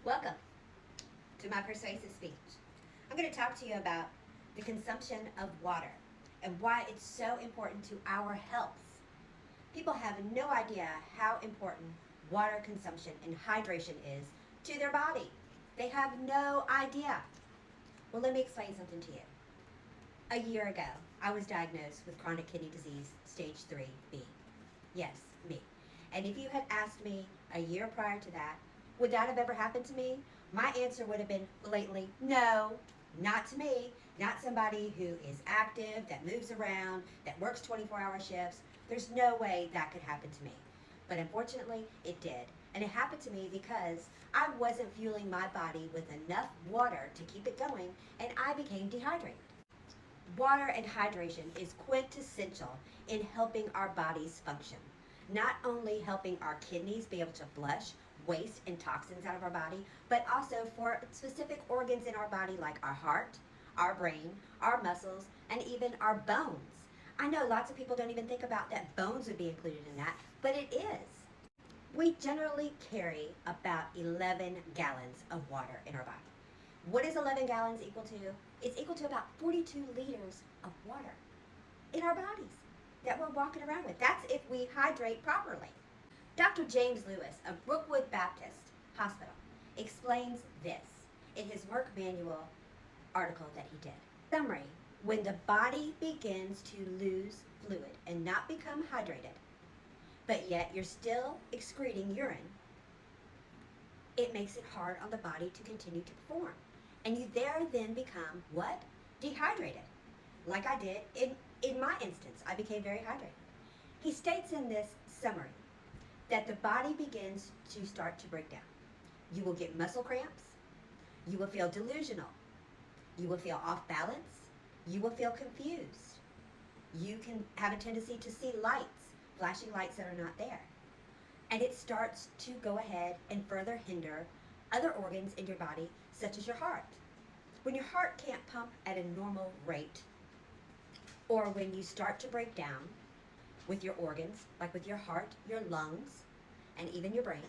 Welcome to my persuasive speech. I'm going to talk to you about the consumption of water and why it's so important to our health. People have no idea how important water consumption and hydration is to their body. They have no idea. Well, let me explain something to you. A year ago, I was diagnosed with chronic kidney disease, stage 3B. Yes, me. And if you had asked me a year prior to that, would that have ever happened to me? My answer would have been blatantly, no, not to me. Not somebody who is active, that moves around, that works 24-hour shifts. There's no way that could happen to me. But unfortunately, it did. And it happened to me because I wasn't fueling my body with enough water to keep it going, and I became dehydrated. Water and hydration is quintessential in helping our bodies function. Not only helping our kidneys be able to flush waste and toxins out of our body, but also for specific organs in our body like our heart, our brain, our muscles, and even our bones. I know lots of people don't even think about that bones would be included in that, but it is. We generally carry about 11 gallons of water in our body. What is 11 gallons equal to? It's equal to about 42 liters of water in our bodies that we're walking around with. That's if we hydrate properly. Dr. James Lewis of Brookwood Baptist Hospital explains this in his work manual article that he did. Summary: when the body begins to lose fluid and not become hydrated, but yet you're still excreting urine, it makes it hard on the body to continue to perform. And you then become what? Dehydrated. Like I did in my instance, I became very hydrated. He states in this summary that the body begins to start to break down. You will get muscle cramps. You will feel delusional. You will feel off balance. You will feel confused. You can have a tendency to see lights, flashing lights that are not there. And it starts to go ahead and further hinder other organs in your body, such as your heart. When your heart can't pump at a normal rate, or when you start to break down with your organs, like with your heart, your lungs, and even your brain,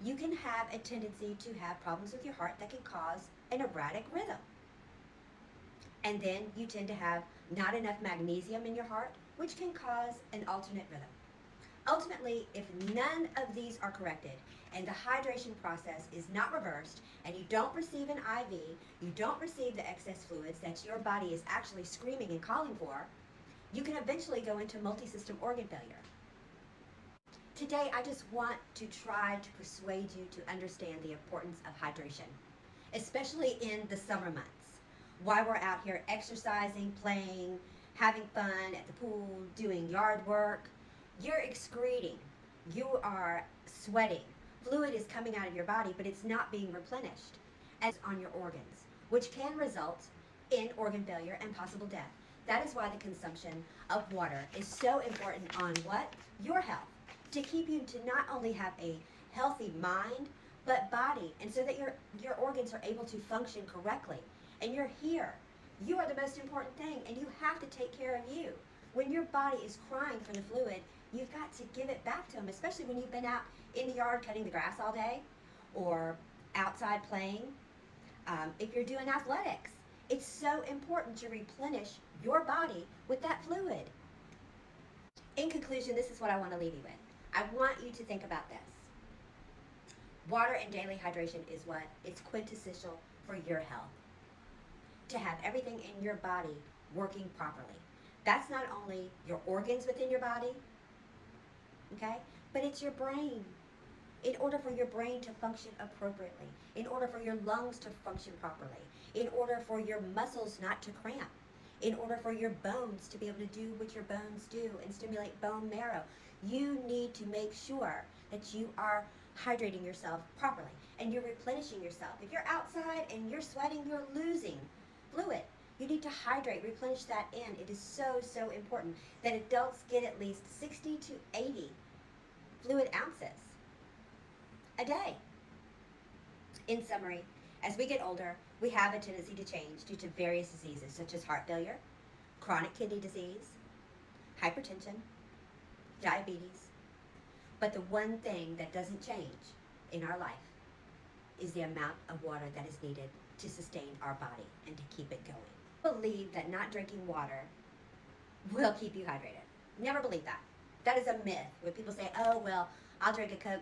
you can have a tendency to have problems with your heart that can cause an erratic rhythm. And then you tend to have not enough magnesium in your heart, which can cause an alternate rhythm. Ultimately, if none of these are corrected and the hydration process is not reversed and you don't receive an IV, you don't receive the excess fluids that your body is actually screaming and calling for, you can eventually go into multi-system organ failure. Today, I just want to try to persuade you to understand the importance of hydration, especially in the summer months, while we're out here exercising, playing, having fun at the pool, doing yard work. You're excreting, you are sweating, fluid is coming out of your body, but it's not being replenished as on your organs, which can result in organ failure and possible death. That is why the consumption of water is so important on what? Your health, to keep you to not only have a healthy mind, but body, and so that your organs are able to function correctly. And you're here. You are the most important thing, and you have to take care of you. When your body is crying for the fluid, you've got to give it back to them, especially when you've been out in the yard cutting the grass all day or outside playing. If you're doing athletics, it's so important to replenish your body with that fluid. In conclusion, this is what I want to leave you with. I want you to think about this. Water and daily hydration is what? It's quintessential for your health. To have everything in your body working properly. That's not only your organs within your body, okay, but it's your brain. In order for your brain to function appropriately, in order for your lungs to function properly, in order for your muscles not to cramp, in order for your bones to be able to do what your bones do and stimulate bone marrow, you need to make sure that you are hydrating yourself properly and you're replenishing yourself. If you're outside and you're sweating, you're losing fluid. You need to hydrate, replenish that in. It is so, so important that adults get at least 60 to 80 fluid ounces a day. In summary, as we get older, we have a tendency to change due to various diseases such as heart failure, chronic kidney disease, hypertension, diabetes. But the one thing that doesn't change in our life is the amount of water that is needed to sustain our body and to keep it going. I believe that not drinking water will keep you hydrated. Never believe that. That is a myth. When people say, oh, well, I'll drink a Coke.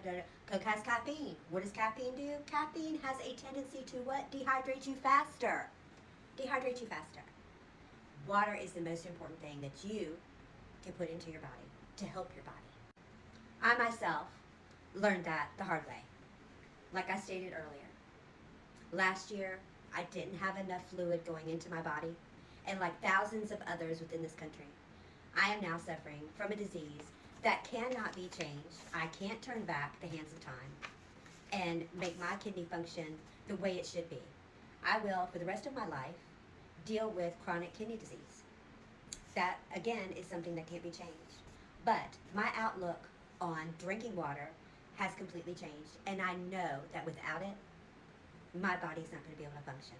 Coke has caffeine. What does caffeine do? Caffeine has a tendency to what? Dehydrate you faster. Dehydrate you faster. Water is the most important thing that you can put into your body to help your body. I myself learned that the hard way. Like I stated earlier, last year I didn't have enough fluid going into my body, and like thousands of others within this country, I am now suffering from a disease that cannot be changed. I can't turn back the hands of time and make my kidney function the way it should be. I will, for the rest of my life, deal with chronic kidney disease. That, again, is something that can't be changed. But my outlook on drinking water has completely changed, and I know that without it, my body's not going to be able to function.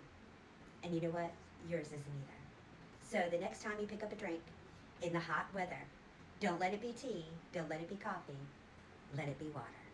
And you know what? Yours isn't either. So the next time you pick up a drink in the hot weather, don't let it be tea, don't let it be coffee, let it be water.